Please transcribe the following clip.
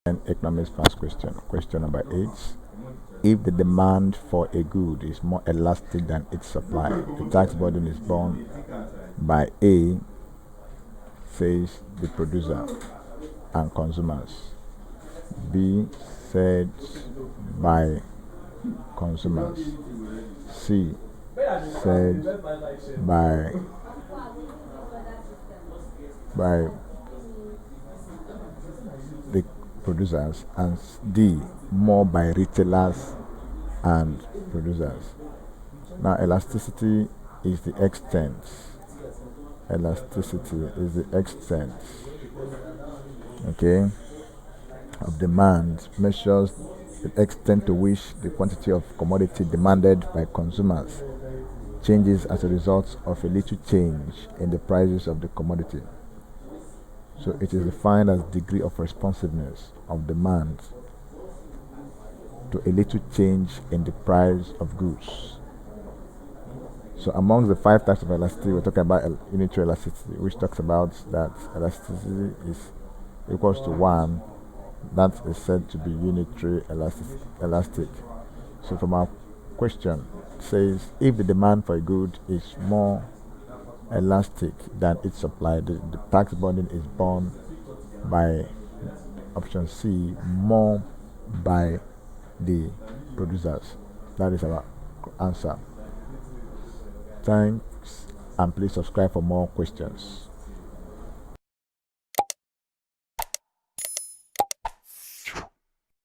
And economics fast question. Question number 8. If the demand for a good is more elastic than its supply, the tax burden is borne by A, says the producer and consumers. B, said by consumers. C, said by the producers, and D, more by retailers and producers. Now, elasticity is the extent. Elasticity is the extent, okay, of demand. Measures the extent to which the quantity of commodity demanded by consumers changes as a result of a little change in the prices of the commodity. So it is defined as degree of responsiveness of demand to a little change in the price of goods. So among the 5 types of elasticity, we're talking about unitary elasticity, which talks about that elasticity is equals to 1. That is said to be unitary elastic. So from our question, it says if the demand for a good is more elastic than its supply, the tax burden is borne by option C, more by the producers. That is our answer. Thanks, and please subscribe for more questions.